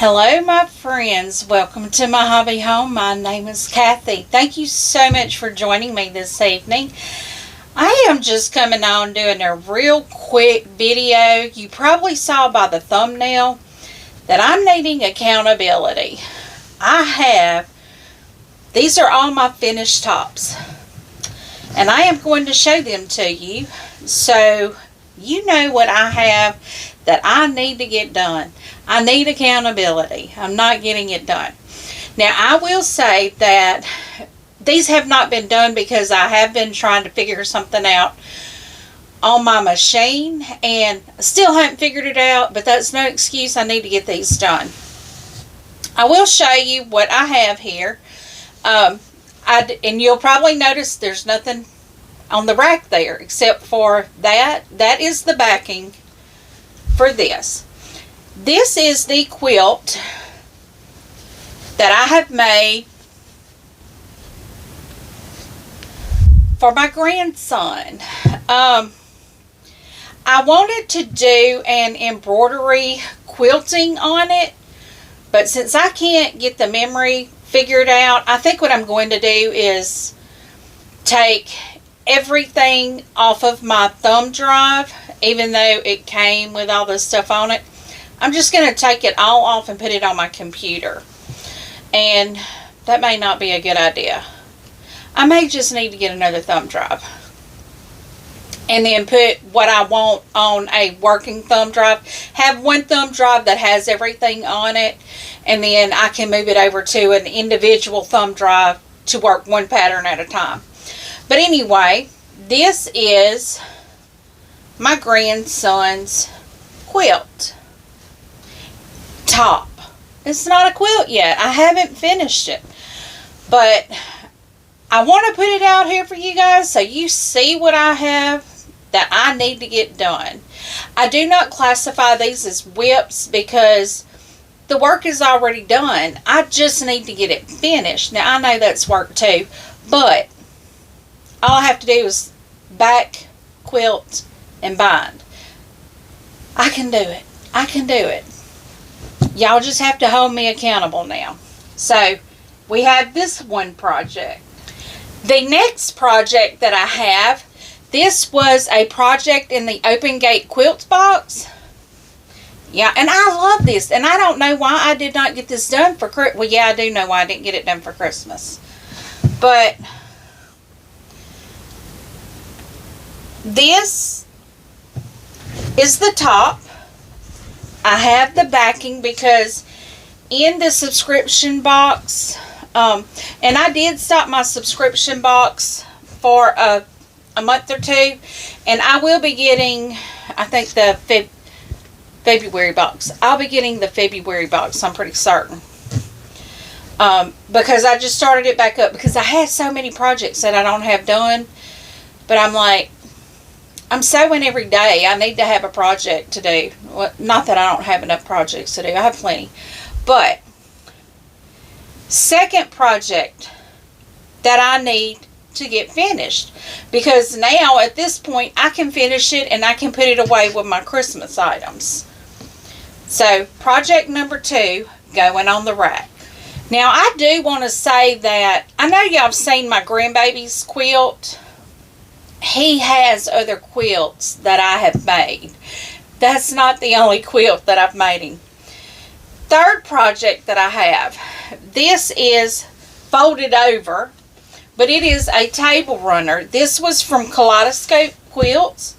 Hello my friends, welcome to my hobby home. My name is Cathy. Thank you so much for joining me this evening. I am just coming on doing a real quick video. You probably saw by the thumbnail that I'm needing accountability. These are all my finished tops, and I am going to show them to you so you know what I have that I need to get done. I need accountability. I'm not getting it done. Now, I will say that these have not been done because I have been trying to figure something out on my machine, and I still haven't figured it out, but that's no excuse. I need to get these done. I will show you what I have here. And you'll probably notice there's nothing on the rack there except for that. That is the backing for this. This is the quilt that I have made for my grandson. I wanted to do an embroidery quilting on it, but since I can't get the memory figured out, I think what I'm going to do is take everything off of my thumb drive, even though it came with all this stuff on it. I'm just going to take it all off and put it on my computer. And that may not be a good idea. I may just need to get another thumb drive. And then put what I want on a working thumb drive. Have one thumb drive that has everything on it. And then I can move it over to an individual thumb drive to work one pattern at a time. But anyway, this is my grandson's quilt top. It's not a quilt yet. I haven't finished it. But I want to put it out here for you guys so you see what I have that I need to get done. I do not classify these as whips because the work is already done. I just need to get it finished. Now, I know that's work too, but all I have to do is back, quilt, and bind. I can do it. I can do it. Y'all just have to hold me accountable now. So, we have this one project. The next project that I have, this was a project in the Open Gate Quilt box. Yeah, and I love this. And I don't know why I did not get this done for Christmas. Well, yeah, I do know why I didn't get it done for Christmas. But this is the top. I have the backing because in the subscription box, and I did stop my subscription box for a month or two, and I will be getting, I think, the February box. I'll be getting the February box, I'm pretty certain. Because I just started it back up because I had so many projects that I don't have done. But I'm like, I'm sewing every day. I need to have a project to do. Well, not that I don't have enough projects to do. I have plenty. But second project that I need to get finished, because now at this point I can finish it and I can put it away with my Christmas items. So project number 2 going on the rack. Now I do want to say that I know y'all have seen my grandbaby's quilt. He has other quilts that I have made. That's not the only quilt that I've made him. Third project that I have. This is folded over, but it is a table runner. This was from Kaleidoscope Quilts.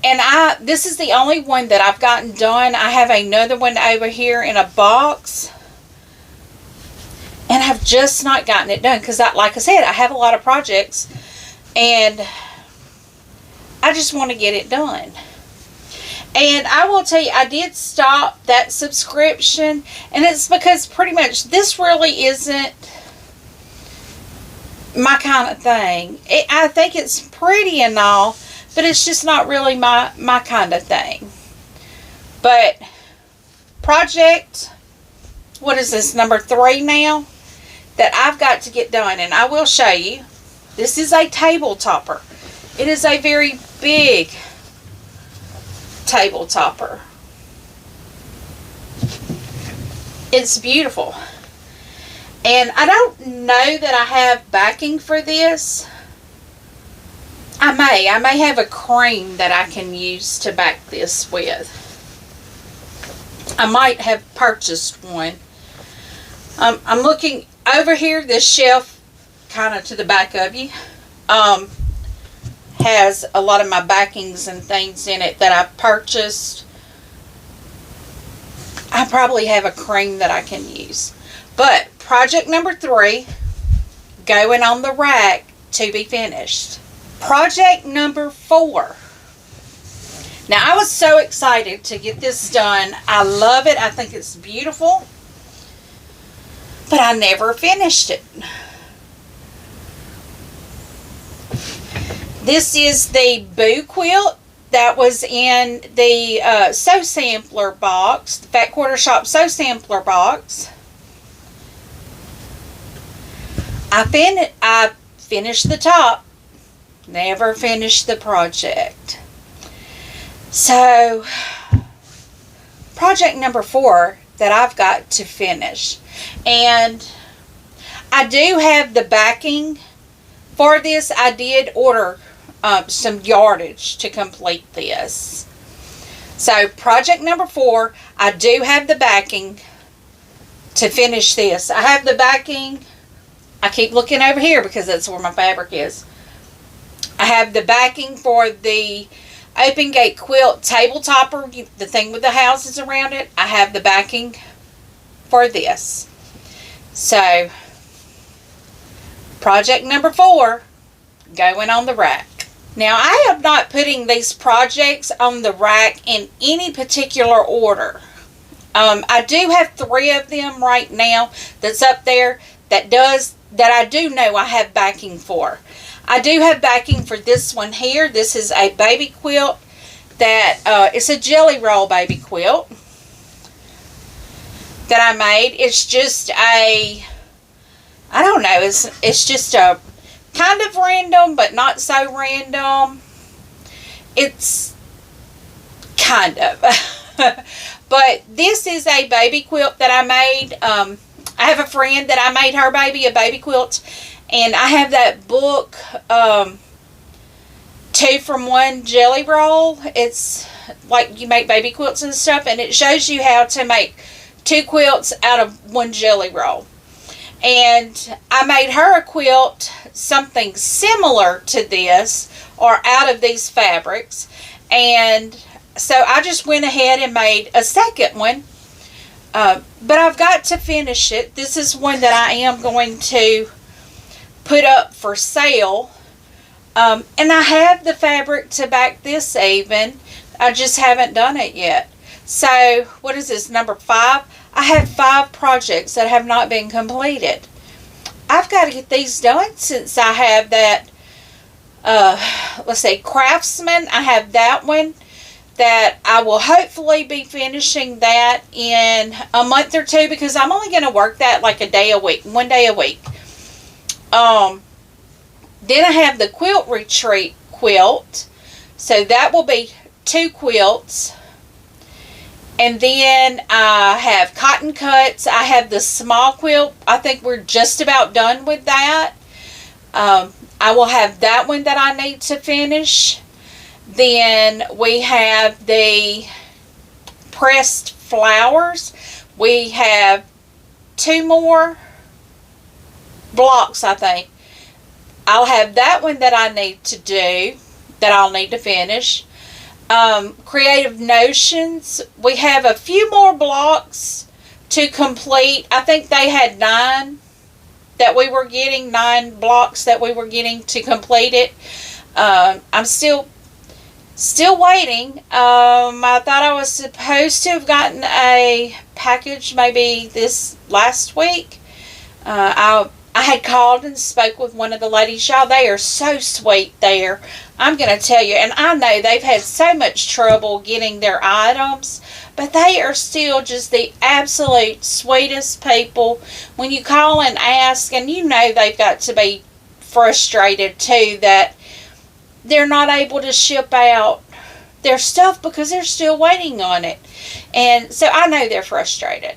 And this is the only one that I've gotten done. I have another one over here in a box. And I've just not gotten it done. Because, like I said, I have a lot of projects. And I just want to get it done. And I will tell you, I did stop that subscription. And it's because pretty much this really isn't my kind of thing. I think it's pretty and all, but it's just not really my kind of thing. But project, what is this, number 3 now, that I've got to get done. And I will show you. This is a table topper. It is a very big table topper. It's beautiful. And I don't know that I have backing for this. I may have a cream that I can use to back this with. I might have purchased one. I'm looking over here, this shelf, kind of to the back of you, has a lot of my backings and things in it that I purchased. I probably have a cream that I can use. But project number 3, going on the rack to be finished. Project number 4. Now, I was so excited to get this done. I love it. I think it's beautiful. But I never finished it. This is the Boo quilt that was in the Sew Sampler box, the Fat Quarter Shop Sew Sampler box. I finished the top, never finished the project. So, project number 4 that I've got to finish. And I do have the backing for this. I did order some yardage to complete this. So, project number 4, I do have the backing to finish this. I have the backing. I keep looking over here because that's where my fabric is. I have the backing for the open gate quilt table topper, the thing with the houses around it. I have the backing for this. So, project number 4, going on the rack. Now, I am not putting these projects on the rack in any particular order. I do have 3 of them right now that's up there that I do know I have backing for. I do have backing for this one here. This is a baby quilt that it's a jelly roll baby quilt that I made. It's just I don't know, it's just a kind of random, but not so random. It's kind of. But this is a baby quilt that I made. I have a friend that I made her baby a baby quilt. And I have that book, 2 from 1 jelly roll. It's like you make baby quilts and stuff. And it shows you how to make 2 quilts out of 1 jelly roll. And I made her a quilt, something similar to this, or out of these fabrics. And so I just went ahead and made a second one. But I've got to finish it. This is one that I am going to put up for sale. And I have the fabric to back this even. I just haven't done it yet. So, what is this, number 5? I have 5 projects that have not been completed. I've got to get these done since I have that, let's say, Craftsman. I have that one that I will hopefully be finishing that in a month or 2 because I'm only going to work that like 1 day a week. Then I have the Quilt Retreat quilt. So that will be 2 quilts. And then I have cotton cuts. I have the small quilt. I think we're just about done with that. I will have that one that I need to finish. Then we have the pressed flowers. We have 2 more blocks, I think. I'll have that one that I need to do, that I'll need to finish. Creative Notions. We have a few more blocks to complete. I think they had 9 that we were getting, 9 blocks that we were getting to complete it. I'm still waiting. I thought I was supposed to have gotten a package maybe this last week. I had called and spoke with one of the ladies. Y'all, they are so sweet there. I'm going to tell you. And I know they've had so much trouble getting their items. But they are still just the absolute sweetest people. When you call and ask, and you know they've got to be frustrated too that they're not able to ship out their stuff because they're still waiting on it. And so I know they're frustrated.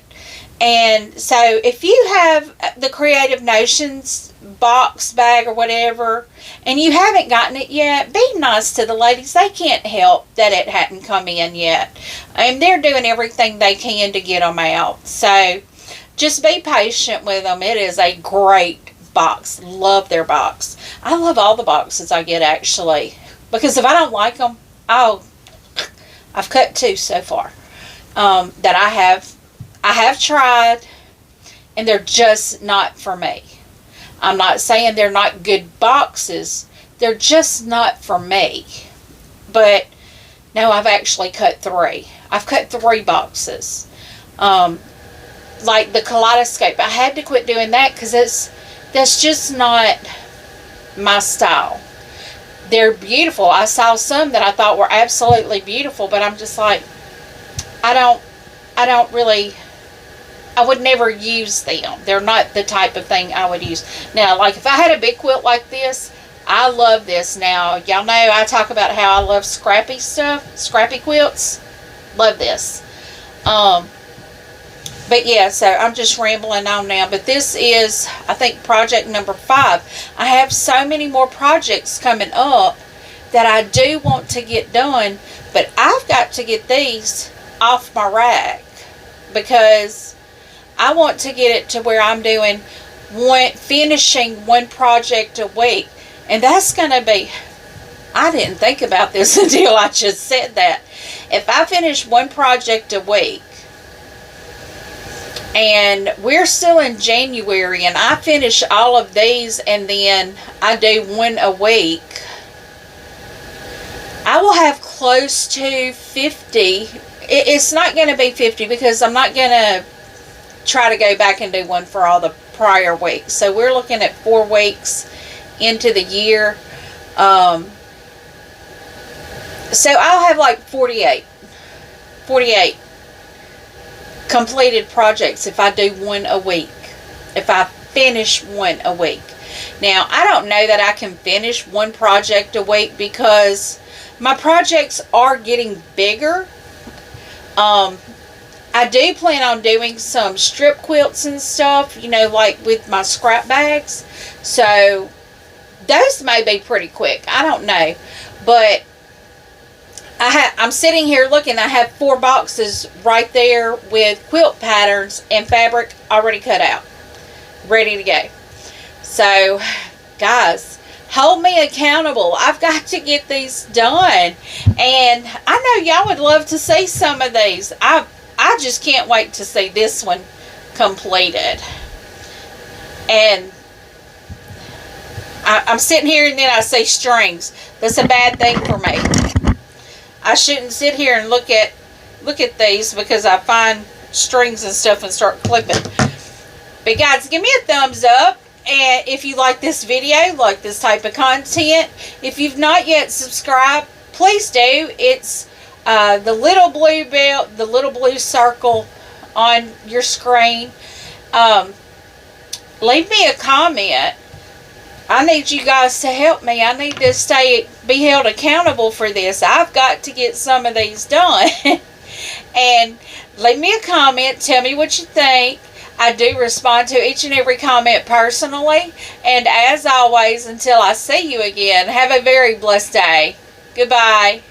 And so if you have the Creative Notions box bag or whatever, and you haven't gotten it yet, be nice to the ladies. They can't help that it hadn't come in yet. And they're doing everything they can to get them out. So just be patient with them. It is a great box. Love their box. I love all the boxes I get, actually. Because if I don't like them, I've cut 2 so far that I have tried, and they're just not for me. I'm not saying they're not good boxes. They're just not for me. But no, I've actually cut 3. I've cut 3 boxes. Like the kaleidoscope, I had to quit doing that because that's just not my style. They're beautiful. I saw some that I thought were absolutely beautiful, but I'm just like, I don't really, I would never use them. They're not the type of thing I would use. Now, like if I had a big quilt like this, I love this. Now, y'all know I talk about how I love scrappy stuff, scrappy quilts. Love this. But yeah, so I'm just rambling on now. But this is, I think, project number 5. I have so many more projects coming up that I do want to get done. But I've got to get these off my rack because I want to get it to where I'm doing finishing one project a week. And that's going to be, I didn't think about this until I just said that. If I finish one project a week, and we're still in January, and I finish all of these, and then I do one a week, I will have close to 50. It's not going to be 50 because I'm not going to try to go back and do one for all the prior weeks. So we're looking at 4 weeks into the year. So I'll have like 48 completed projects if I do one a week. If I finish one a week. Now, I don't know that I can finish one project a week because my projects are getting bigger. I do plan on doing some strip quilts and stuff, you know, like with my scrap bags. So those may be pretty quick. I don't know. But I'm sitting here looking. I have 4 boxes right there with quilt patterns and fabric already cut out, ready to go. So, guys, hold me accountable. I've got to get these done. And I know y'all would love to see some of these. I just can't wait to see this one completed. And I'm sitting here and then I see strings. That's a bad thing for me. I shouldn't sit here and look at these because I find strings and stuff and start clipping. But guys, give me a thumbs up. And if you like this video, like this type of content, if you've not yet subscribed, please do. It's the little blue bell, the little blue circle on your screen. Leave me a comment. I need you guys to help me. I need to be held accountable for this. I've got to get some of these done. And leave me a comment. Tell me what you think. I do respond to each and every comment personally. And as always, until I see you again, have a very blessed day. Goodbye.